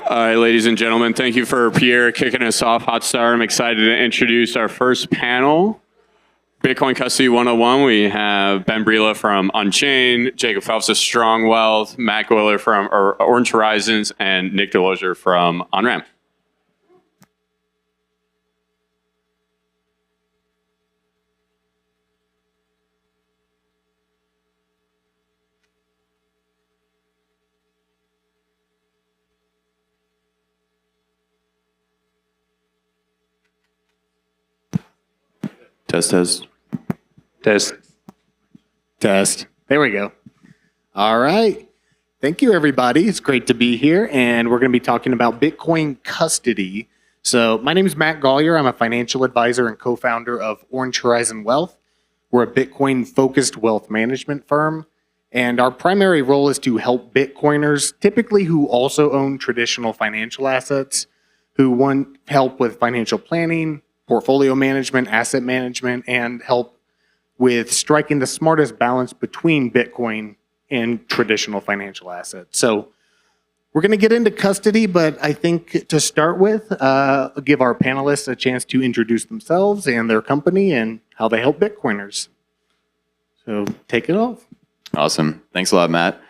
All right, ladies and gentlemen, thank you for Pierre kicking us off. Hot Star. I'm excited to introduce our first panel. Bitcoin Custody 101. We have Ben Brila from Unchained, Jacob Phelps of Strong Wealth, Matt Gwiller from Orange Horizons, and Nick Delosier from OnRamp. Test. There we go. All right. Thank you, everybody. It's great to be here, and we're going to be talking about Bitcoin custody. So my name is Matt Gollier. I'm a financial advisor and co-founder of Orange Horizon Wealth. We're a Bitcoin-focused wealth management firm, and our primary role is to help Bitcoiners, typically who also own traditional financial assets, who want help with financial planning, portfolio management, asset management, and help with striking the smartest balance between Bitcoin and traditional financial assets. So we're going to get into custody, but I think to start with, give our panelists a chance to introduce themselves and their company and how they help Bitcoiners. So take it off. Awesome. Thanks a lot, Matt.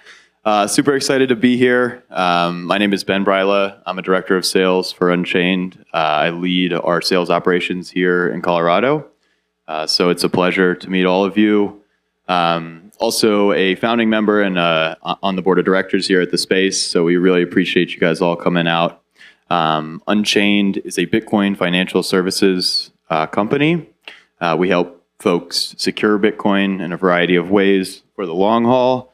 Super excited to be here. My name is Ben Brila. I'm a director of sales for Unchained. I lead our sales operations here in Colorado. So it's a pleasure to meet all of you. Also a founding member and on the board of directors here at the space. So we really appreciate you guys all coming out. Unchained is a Bitcoin financial services company. We help folks secure Bitcoin in a variety of ways for the long haul.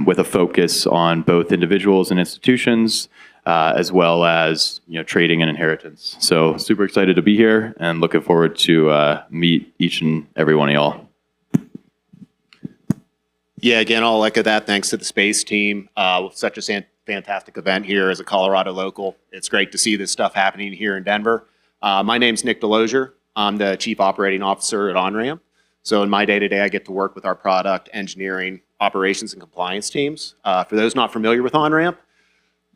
With a focus on both individuals and institutions, as well as trading and inheritance. So super excited to be here and looking forward to meet each and every one of y'all. Yeah, again, I'll echo that. Thanks to the space team. Such a fantastic event here as a Colorado local. It's great to see this stuff happening here in Denver. My name's Nick Delosier. I'm the Chief Operating Officer at OnRamp. So in my day-to-day, I get to work with our product, engineering, operations, and compliance teams. For those not familiar with OnRamp,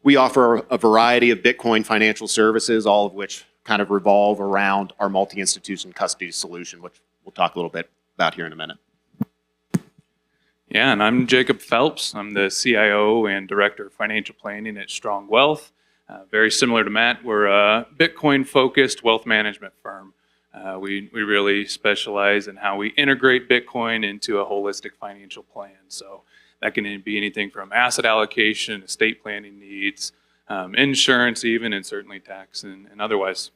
we offer a variety of Bitcoin financial services, all of which kind of revolve around our multi-institution custody solution, which we'll talk a little bit about here in a minute. Yeah, and I'm Jacob Phelps. I'm the CIO and Director of Financial Planning at Strong Wealth. Very similar to Matt, we're a Bitcoin-focused wealth management firm. We really specialize in how we integrate Bitcoin into a holistic financial plan. So that can be anything from asset allocation, estate planning needs, insurance even, and certainly tax and otherwise.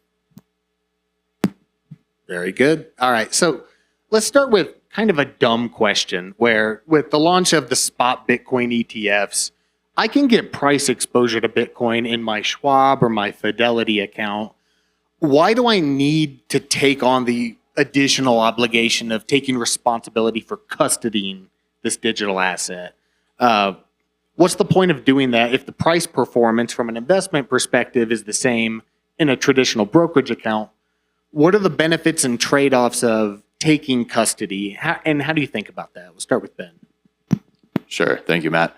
Very good. All right. So let's start with kind of a dumb question where with the launch of the spot Bitcoin ETFs, I can get price exposure to Bitcoin in my Schwab or my Fidelity account. Why do I need to take on the additional obligation of taking responsibility for custodying this digital asset? What's the point of doing that if the price performance from an investment perspective is the same in a traditional brokerage account? What are the benefits and trade-offs of taking custody? And how do you think about that? We'll start with Ben. Sure. Thank you, Matt.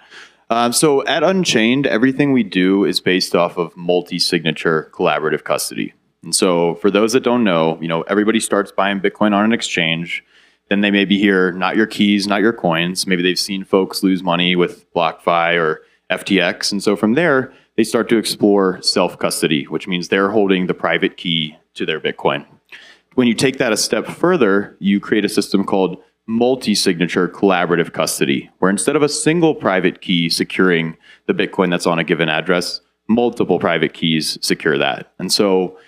So at Unchained, everything we do is based off of multi-signature collaborative custody. And so for those that don't know, everybody starts buying Bitcoin on an exchange. Then they maybe hear, not your keys, not your coins. Maybe they've seen folks lose money with BlockFi or FTX. And so from there, they start to explore self-custody, which means they're holding the private key to their Bitcoin. When you take that a step further, you create a system called multi-signature collaborative custody, where instead of a single private key securing the Bitcoin that's on a given address, multiple private keys secure that. And so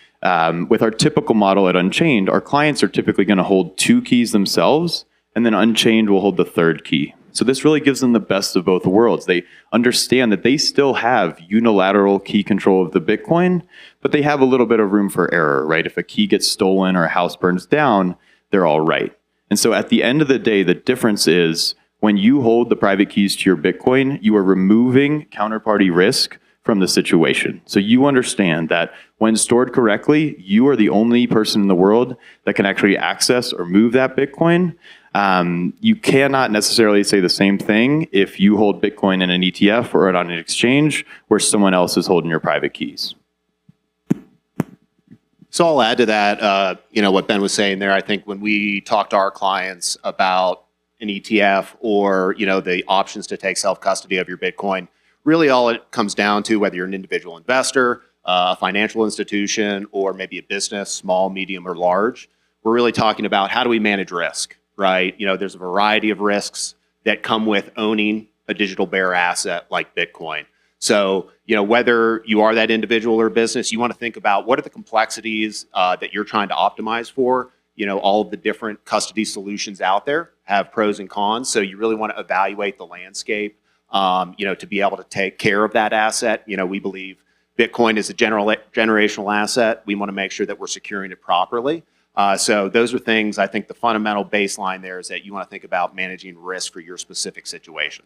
with our typical model at Unchained, our clients are typically going to hold two keys themselves, and then Unchained will hold the third key. So this really gives them the best of both worlds. They understand that they still have unilateral key control of the Bitcoin, but they have a little bit of room for error, right? If a key gets stolen or a house burns down, they're all right. And so at the end of the day, the difference is when you hold the private keys to your Bitcoin, you are removing counterparty risk from the situation. So you understand that when stored correctly, you are the only person in the world that can actually access or move that Bitcoin. You cannot necessarily say the same thing if you hold Bitcoin in an ETF or on an exchange where someone else is holding your private keys. So I'll add to that, what Ben was saying there. I think when we talk to our clients about an ETF or, the options to take self-custody of your Bitcoin, really all it comes down to, whether you're an individual investor, a financial institution, or maybe a business, small, medium, or large, we're really talking about how do we manage risk, right? There's a variety of risks that come with owning a digital bearer asset like Bitcoin. So, whether you are that individual or business, you want to think about what are the complexities that you're trying to optimize for. All of the different custody solutions out there have pros and cons. So you really want to evaluate the landscape, to be able to take care of that asset. We believe Bitcoin is a generational asset. We want to make sure that we're securing it properly. So those are things, I think the fundamental baseline there is that you want to think about managing risk for your specific situation.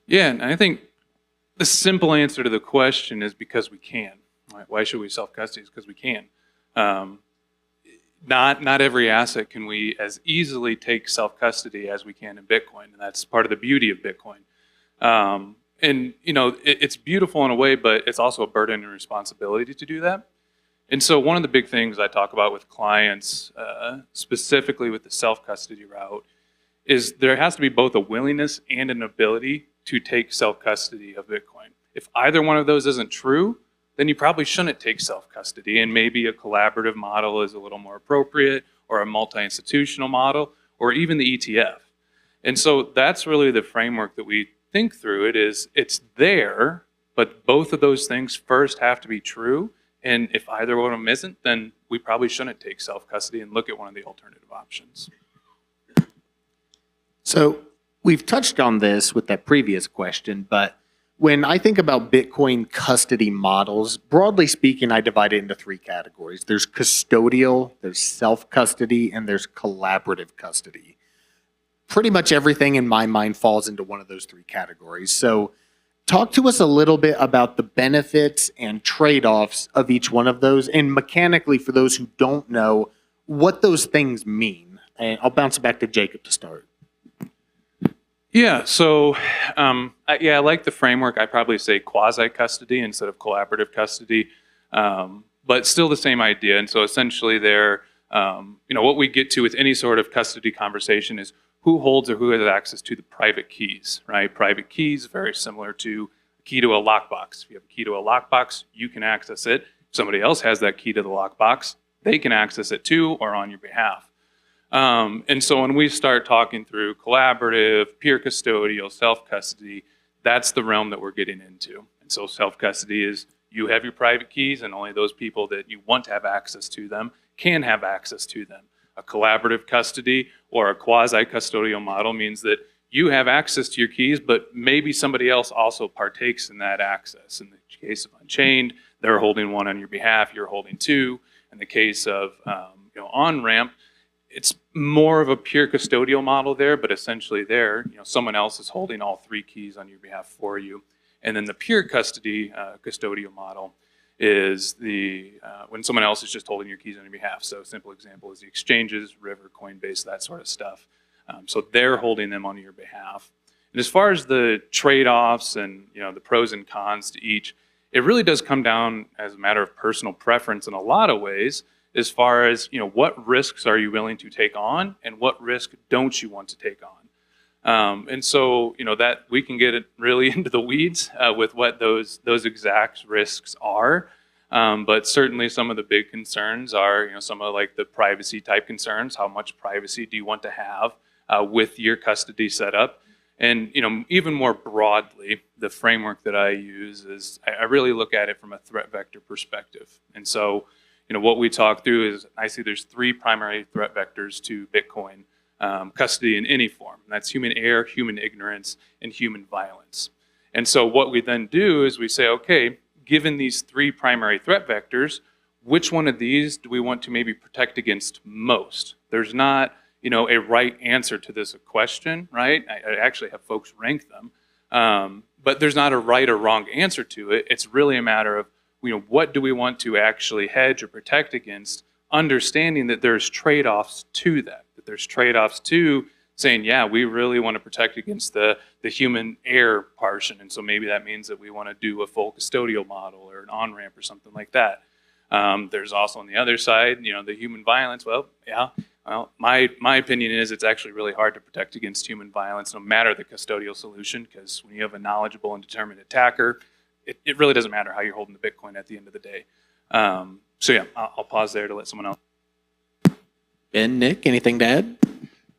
Yeah, and I think the simple answer to the question is because we can. Right? Why should we self-custody? It's because we can. Not every asset can we as easily take self-custody as we can in Bitcoin, and that's part of the beauty of Bitcoin. It's beautiful in a way, but it's also a burden and responsibility to do that. And so one of the big things I talk about with clients, specifically with the self-custody route, is there has to be both a willingness and an ability to take self-custody of Bitcoin. If either one of those isn't true, then you probably shouldn't take self-custody, and maybe a collaborative model is a little more appropriate, or a multi-institutional model, or even the ETF. And so that's really the framework that we think through. It's there, but both of those things first have to be true, and if either one of them isn't, then we probably shouldn't take self-custody and look at one of the alternative options. So we've touched on this with that previous question, but when I think about Bitcoin custody models, broadly speaking, I divide it into three categories. There's custodial, there's self-custody, and there's collaborative custody. Pretty much everything in my mind falls into one of those three categories. So talk to us a little bit about the benefits and trade-offs of each one of those, and mechanically, for those who don't know, what those things mean. And I'll bounce it back to Jacob to start. Yeah, so I like the framework. I probably say quasi-custody instead of collaborative custody, but still the same idea. And so essentially there, what we get to with any sort of custody conversation is who holds or who has access to the private keys, right? Private keys, very similar to a key to a lockbox. If you have a key to a lockbox, you can access it. If somebody else has that key to the lockbox, they can access it too or on your behalf. And so when we start talking through collaborative, peer custodial, self-custody, that's the realm that we're getting into. And so self-custody is you have your private keys and only those people that you want to have access to them can have access to them. A collaborative custody or a quasi-custodial model means that you have access to your keys, but maybe somebody else also partakes in that access. In the case of Unchained, they're holding one on your behalf, you're holding two. In the case of OnRamp, it's more of a pure custodial model there, but essentially there, someone else is holding all three keys on your behalf for you. And then the pure custody custodial model is when someone else is just holding your keys on your behalf. So a simple example is the exchanges, River, Coinbase, that sort of stuff. So they're holding them on your behalf. And as far as the trade-offs and the pros and cons to each, it really does come down as a matter of personal preference in a lot of ways, as far as what risks are you willing to take on and what risk don't you want to take on. And so that we can get it really into the weeds with what those exact risks are. But certainly some of the big concerns are some of like the privacy type concerns. How much privacy do you want to have with your custody setup? And even more broadly, the framework that I use is I really look at it from a threat vector perspective. And so what we talk through is I see there's three primary threat vectors to Bitcoin custody in any form. And that's human error, human ignorance, and human violence. And so what we then do is we say, okay, given these three primary threat vectors, which one of these do we want to maybe protect against most? There's not a right answer to this question, right? I actually have folks rank them. But there's not a right or wrong answer to it. It's really a matter of what do we want to actually hedge or protect against understanding that there's trade-offs to that there's trade-offs to saying, yeah, we really want to protect against the human error portion. And so maybe that means that we want to do a full custodial model or an on-ramp or something like that. There's also on the other side, the human violence. Well, yeah. Well, my opinion is it's actually really hard to protect against human violence, no matter the custodial solution, because when you have a knowledgeable and determined attacker, it really doesn't matter how you're holding the Bitcoin at the end of the day. So yeah, I'll pause there to let someone else. Ben, Nick, anything to add?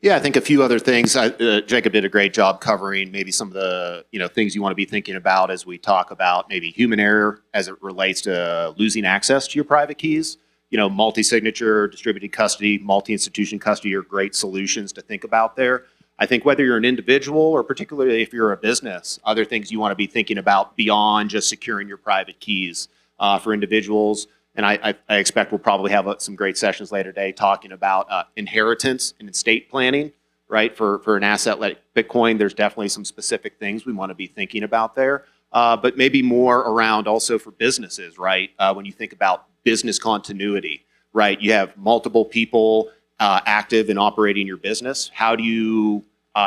Yeah, I think a few other things. Jacob did a great job covering maybe some of the things you want to be thinking about as we talk about maybe human error as it relates to losing access to your private keys. Multi-signature, distributed custody, multi-institution custody are great solutions to think about there. I think whether you're an individual or particularly if you're a business, other things you want to be thinking about beyond just securing your private keys for individuals. And I expect we'll probably have some great sessions later today talking about inheritance and estate planning, right? For an asset like Bitcoin, there's definitely some specific things we want to be thinking about there. But maybe more around also for businesses, right? When you think about business continuity, right? You have multiple people active in operating your business. How do you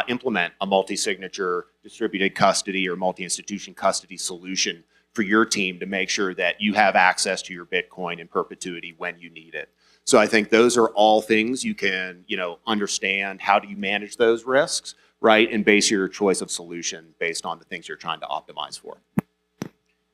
implement a multi-signature distributed custody or multi-institution custody solution for your team to make sure that you have access to your Bitcoin in perpetuity when you need it? So I think those are all things you can, understand. How do you manage those risks, right? And base your choice of solution based on the things you're trying to optimize for.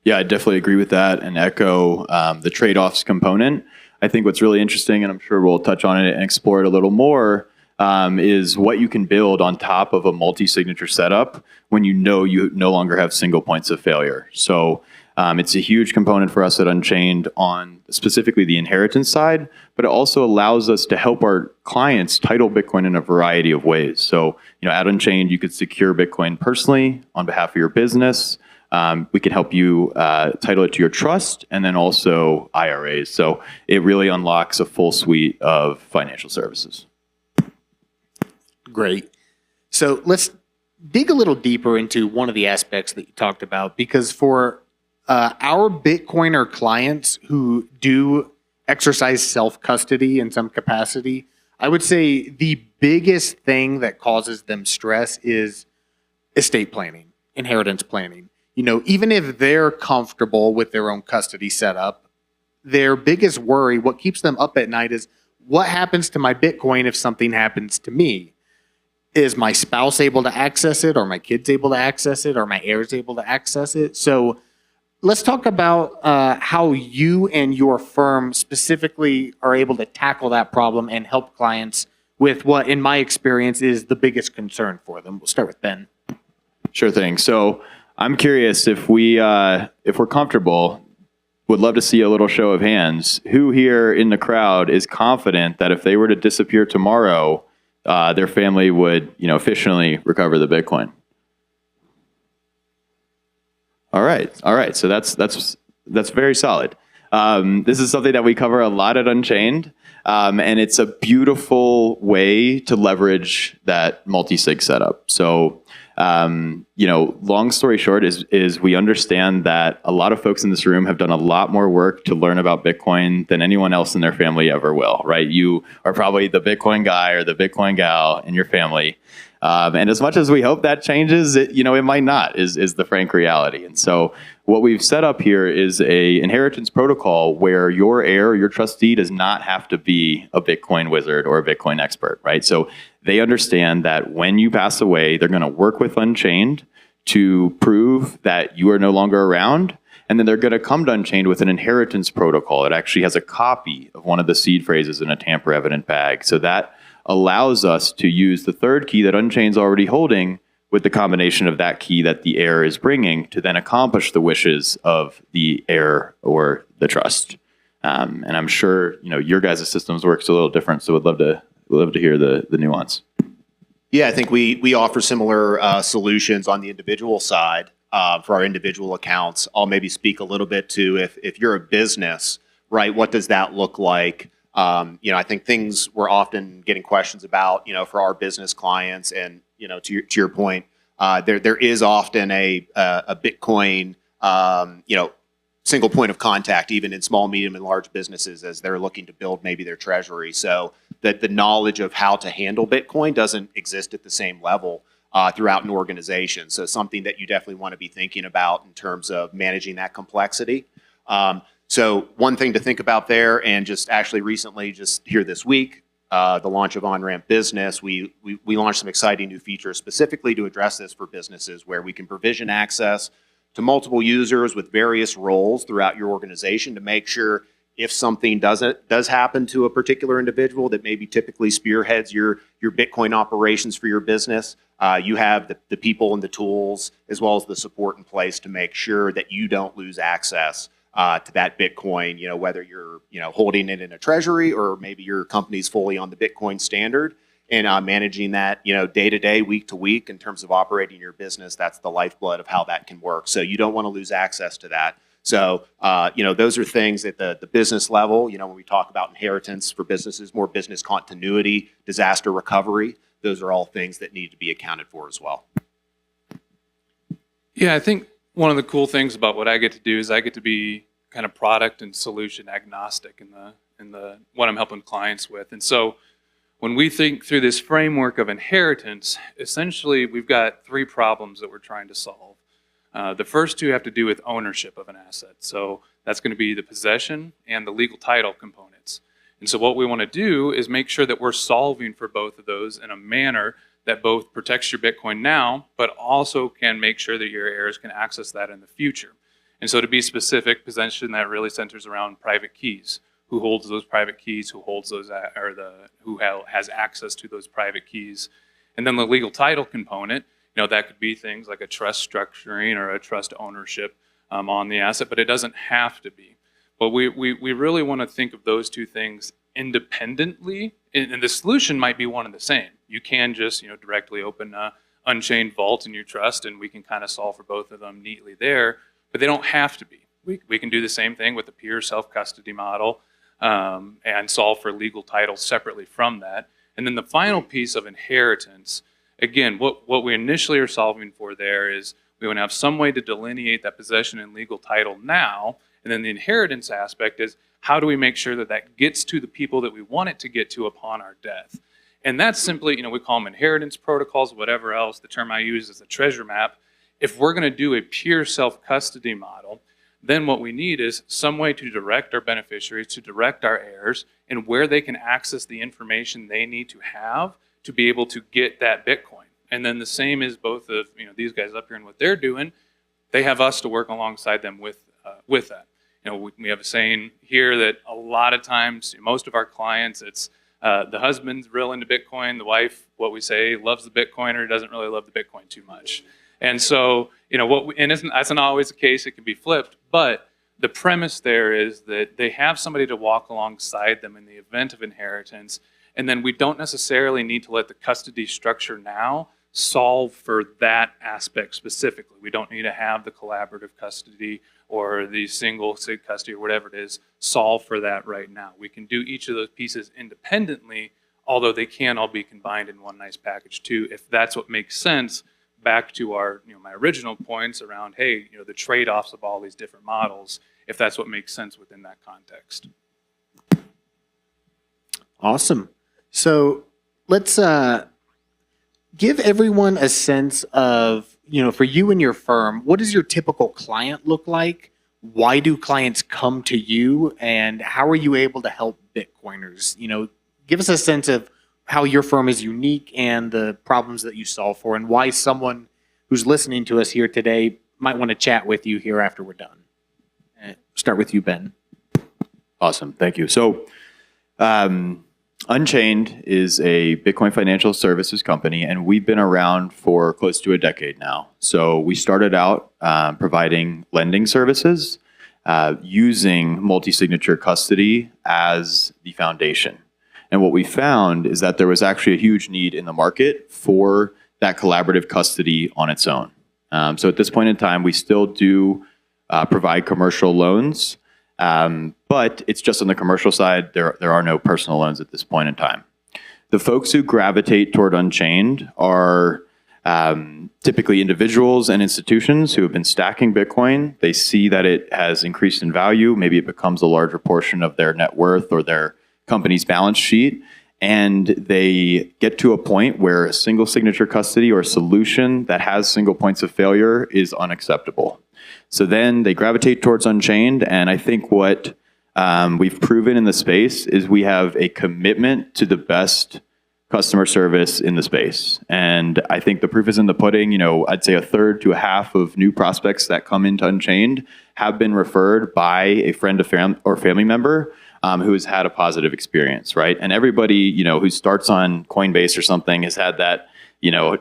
Yeah, I definitely agree with that and echo the trade-offs component. I think what's really interesting, and I'm sure we'll touch on it and explore it a little more, is what you can build on top of a multi-signature setup when you no longer have single points of failure. So it's a huge component for us at Unchained on specifically the inheritance side, but it also allows us to help our clients title Bitcoin in a variety of ways. So at Unchained, you could secure Bitcoin personally on behalf of your business. We can help you title it to your trust and then also IRAs. So it really unlocks a full suite of financial services. Great. So let's dig a little deeper into one of the aspects that you talked about, because for our Bitcoiner clients who do exercise self-custody in some capacity, I would say the biggest thing that causes them stress is estate planning, inheritance planning. Even if they're comfortable with their own custody setup, their biggest worry, what keeps them up at night, is what happens to my Bitcoin if something happens to me? Is my spouse able to access it? Are my kids able to access it? Are my heirs able to access it? So let's talk about how you and your firm specifically are able to tackle that problem and help clients with what, in my experience, is the biggest concern for them. We'll start with Ben. Sure thing. So I'm curious if we're comfortable, would love to see a little show of hands. Who here in the crowd is confident that if they were to disappear tomorrow, their family would, efficiently recover the Bitcoin? All right. So that's very solid. This is something that we cover a lot at Unchained, and it's a beautiful way to leverage that multi-sig setup. So, long story short is we understand that a lot of folks in this room have done a lot more work to learn about Bitcoin than anyone else in their family ever will, right? You are probably the Bitcoin guy or the Bitcoin gal in your family. And as much as we hope that changes, it might not, is the frank reality. And so what we've set up here is a inheritance protocol where your heir, your trustee, does not have to be a Bitcoin wizard or a Bitcoin expert, right? So they understand that when you pass away, they're going to work with Unchained to prove that you are no longer around. And then they're going to come to Unchained with an inheritance protocol. It actually has a copy of one of the seed phrases in a tamper-evident bag. So that allows us to use the third key that Unchained's already holding with the combination of that key that the heir is bringing to then accomplish the wishes of the heir or the trust. And I'm sure your guys' systems works a little different, so we'd love to hear the nuance. Yeah, I think we offer similar solutions on the individual side for our individual accounts. I'll maybe speak a little bit to if you're a business, right? What does that look like? I think things we're often getting questions about, for our business clients, and to your point, there is often a Bitcoin, single point of contact, even in small, medium, and large businesses as they're looking to build maybe their treasury. So that the knowledge of how to handle Bitcoin doesn't exist at the same level throughout an organization. So something that you definitely want to be thinking about in terms of managing that complexity. So one thing to think about there, and just actually recently, just here this week, the launch of OnRamp Business, we launched some exciting new features specifically to address this for businesses, where we can provision access to multiple users with various roles throughout your organization to make sure if something does happen to a particular individual that maybe typically spearheads your Bitcoin operations for your business, you have the people and the tools as well as the support in place to make sure that you don't lose access to that Bitcoin, whether you're holding it in a treasury or maybe your company's fully on the Bitcoin standard. And managing that, day to day, week to week, in terms of operating your business, that's the lifeblood of how that can work. So you don't want to lose access to that. So, those are things at the business level. When we talk about inheritance for businesses, more business continuity, disaster recovery, those are all things that need to be accounted for as well. Yeah, I think one of the cool things about what I get to do is I get to be kind of product and solution agnostic in the what I'm helping clients with. And so when we think through this framework of inheritance, essentially we've got three problems that we're trying to solve. The first two have to do with ownership of an asset. So that's going to be the possession and the legal title components. And so what we want to do is make sure that we're solving for both of those in a manner that both protects your Bitcoin now, but also can make sure that your heirs can access that in the future. And so to be specific, possession, that really centers around private keys. Who holds those private keys, who holds those, who has access to those private keys. And then the legal title component, that could be things like a trust structuring or a trust ownership on the asset, but it doesn't have to be. But we really want to think of those two things independently, and the solution might be one and the same. You can just directly open an Unchained vault in your trust, and we can kind of solve for both of them neatly there, but they don't have to be. We can do the same thing with the peer self-custody model, and solve for legal title separately from that. And then the final piece of inheritance, again, what we initially are solving for there is we want to have some way to delineate that possession and legal title now. And then the inheritance aspect is how do we make sure that that gets to the people that we want it to get to upon our death? And that's simply, we call them inheritance protocols, whatever else. The term I use is a treasure map. If we're going to do a pure self-custody model, then what we need is some way to direct our beneficiaries, to direct our heirs, and where they can access the information they need to have to be able to get that Bitcoin. And then the same is both of these guys up here and what they're doing. They have us to work alongside them with that. We have a saying here that a lot of times, most of our clients, it's the husband's real into Bitcoin, the wife, what we say, loves the Bitcoin or doesn't really love the Bitcoin too much. And so, that's not always the case, it can be flipped, but the premise there is that they have somebody to walk alongside them in the event of inheritance, and then we don't necessarily need to let the custody structure now solve for that aspect specifically. We don't need to have the collaborative custody or the single sig custody or whatever it is solve for that right now. We can do each of those pieces independently, although they can all be combined in one nice package too, if that's what makes sense. Back to our, my original points around, hey, the trade-offs of all these different models, if that's what makes sense within that context. Awesome. So let's give everyone a sense of, for you and your firm, what does your typical client look like? Why do clients come to you? And how are you able to help Bitcoiners? Give us a sense of how your firm is unique and the problems that you solve for, and why someone who's listening to us here today might want to chat with you here after we're done. Start with you, Ben. Awesome. Thank you. So Unchained is a Bitcoin financial services company, and we've been around for close to a decade now. So we started out providing lending services using multi-signature custody as the foundation. And what we found is that there was actually a huge need in the market for that collaborative custody on its own. So at this point in time, we still do provide commercial loans, but it's just on the commercial side. There are no personal loans at this point in time. The folks who gravitate toward Unchained are Typically individuals and institutions who have been stacking Bitcoin, they see that it has increased in value. Maybe it becomes a larger portion of their net worth or their company's balance sheet. And they get to a point where a single signature custody or a solution that has single points of failure is unacceptable. So then they gravitate towards Unchained. And I think what we've proven in the space is we have a commitment to the best customer service in the space. And I think the proof is in the pudding. You know, I'd say a third to a half of new prospects that come into Unchained have been referred by a friend or family member who has had a positive experience, right? And everybody, you know, who starts on Coinbase or something has had that, you know,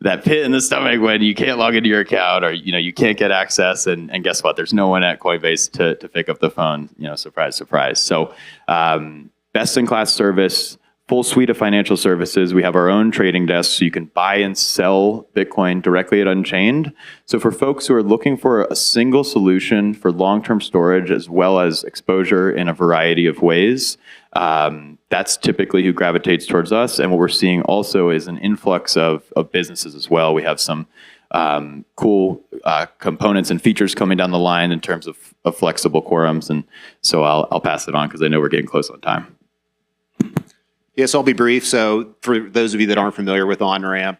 that pit in the stomach when you can't log into your account or, you know, you can't get access. And guess what? There's no one at Coinbase to pick up the phone, you know, surprise, surprise. So best in class service, full suite of financial services. We have our own trading desk, so you can buy and sell Bitcoin directly at Unchained. So for folks who are looking for a single solution for long-term storage as well as exposure in a variety of ways, that's typically who gravitates towards us. And what we're seeing also is an influx of businesses as well. We have some cool components and features coming down the line in terms of flexible quorums. And so I'll pass it on because I know we're getting close on time. Yes, I'll be brief. So for those of you that aren't familiar with OnRamp,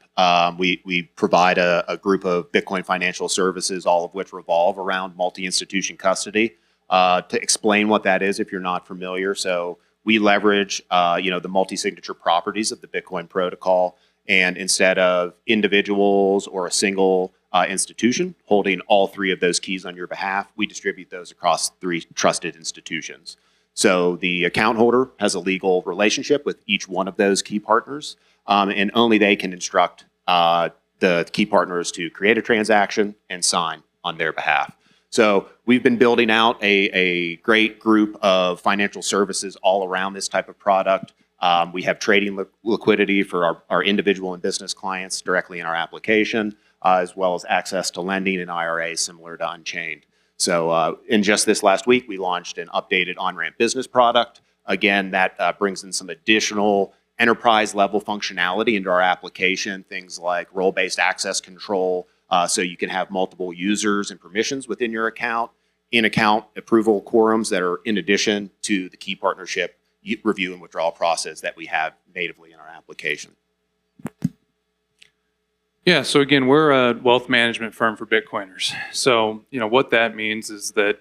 we provide a group of Bitcoin financial services, all of which revolve around multi-institution custody. To explain what that is, if you're not familiar, so we leverage the multi-signature properties of the Bitcoin protocol, and instead of individuals or a single institution holding all three of those keys on your behalf, we distribute those across three trusted institutions. So the account holder has a legal relationship with each one of those key partners, and only they can instruct the key partners to create a transaction and sign on their behalf. So we've been building out a great group of financial services all around this type of product. We have trading liquidity for our individual and business clients directly in our application, as well as access to lending and IRAs similar to Unchained. So in just this last week, we launched an updated OnRamp business product. Again, that brings in some additional enterprise level functionality into our application, things like role-based access control, so you can have multiple users and permissions within your account, in-account approval quorums that are in addition to the key partnership review and withdrawal process that we have natively in our application. Yeah, so again, we're a wealth management firm for Bitcoiners. So, you know, what that means is that,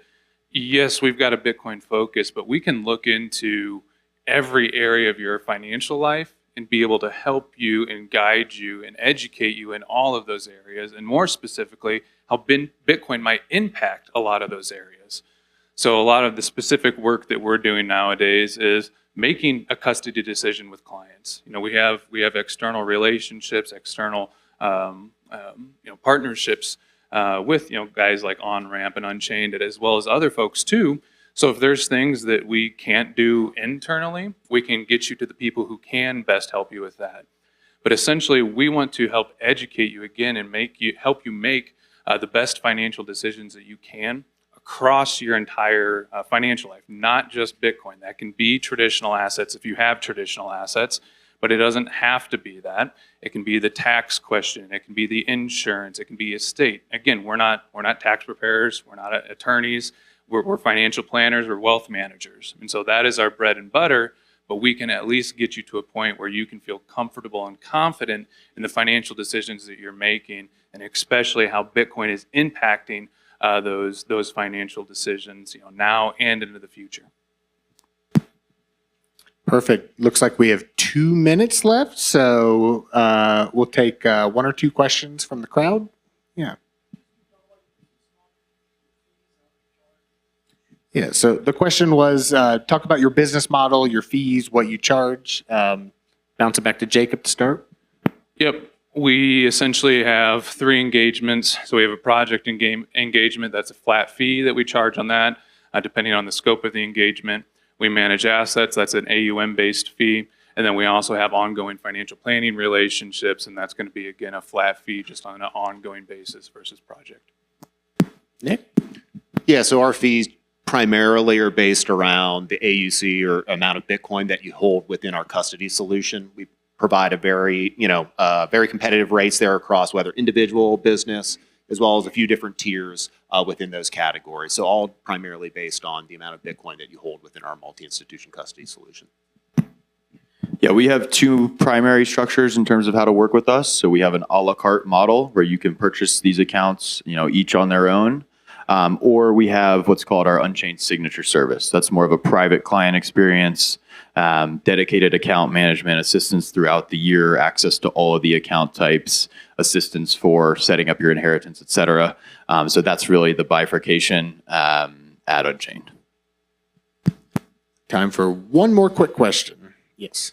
yes, we've got a Bitcoin focus, but we can look into every area of your financial life and be able to help you and guide you and educate you in all of those areas, and more specifically, how Bitcoin might impact a lot of those areas. So a lot of the specific work that we're doing nowadays is making a custody decision with clients. You know, we have external relationships, external partnerships with guys like OnRamp and Unchained, as well as other folks too. So if there's things that we can't do internally, we can get you to the people who can best help you with that. But essentially, we want to help educate you again and help you make the best financial decisions that you can across your entire financial life, not just Bitcoin. That can be traditional assets if you have traditional assets. But it doesn't have to be that. It can be the tax question. It can be the insurance. It can be estate. Again, we're not tax preparers. We're not attorneys. We're financial planners. We're wealth managers. And so that is our bread and butter. But we can at least get you to a point where you can feel comfortable and confident in the financial decisions that you're making, and especially how Bitcoin is impacting those financial decisions, now and into the future. Perfect. Looks like we have 2 minutes left, so we'll take 1 or 2 questions from the crowd. Yeah. Yeah, so the question was, talk about your business model, your fees, what you charge. Bounce it back to Jacob to start. Yep. We essentially have 3 engagements. So we have a project engagement. That's a flat fee that we charge on that, depending on the scope of the engagement. We manage assets. That's an AUM-based fee. And then we also have ongoing financial planning relationships, and that's going to be, again, a flat fee just on an ongoing basis versus project. Nick? Yeah, so our fees primarily are based around the AUC or amount of Bitcoin that you hold within our custody solution. We provide a very, very competitive rates there across whether individual, business, as well as a few different tiers within those categories. So all primarily based on the amount of Bitcoin that you hold within our multi-institution custody solution. Yeah, we have two primary structures in terms of how to work with us. So we have an a la carte model where you can purchase these accounts, each on their own. Or we have what's called our Unchained Signature service. That's more of a private client experience, dedicated account management, assistance throughout the year, access to all of the account types, assistance for setting up your inheritance, et cetera. So that's really the bifurcation at Unchained. Time for one more quick question. Yes.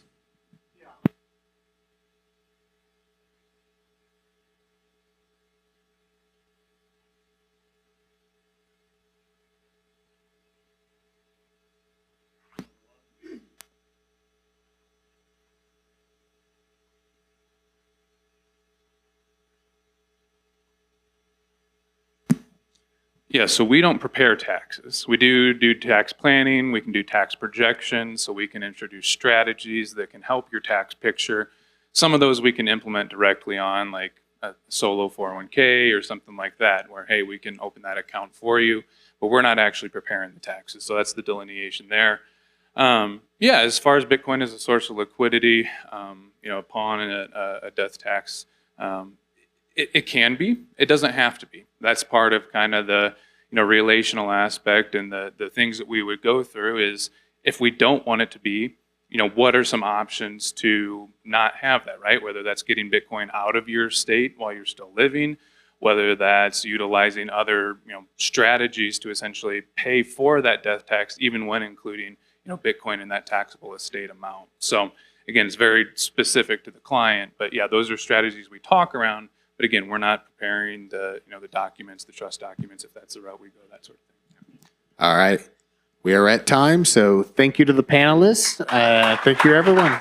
Yeah, so we don't prepare taxes. We do tax planning, we can do tax projections, so we can introduce strategies that can help your tax picture. Some of those we can implement directly on like a solo 401k or something like that, where, hey, we can open that account for you, but we're not actually preparing the taxes. So that's the delineation there. Yeah, as far as Bitcoin as a source of liquidity, upon a death tax, it can be. It doesn't have to be. That's part of kind of the relational aspect and the things that we would go through is if we don't want it to be, what are some options to not have that, right? Whether that's getting Bitcoin out of your state while you're still living, whether that's utilizing other strategies to essentially pay for that death tax, even when including Bitcoin in that taxable estate amount. So again, it's very specific to the client, but yeah, those are strategies we talk around. But again, we're not preparing the documents, the trust documents, if that's the route we go, that sort of thing. All right. We are at time, so thank you to the panelists. Thank you, everyone.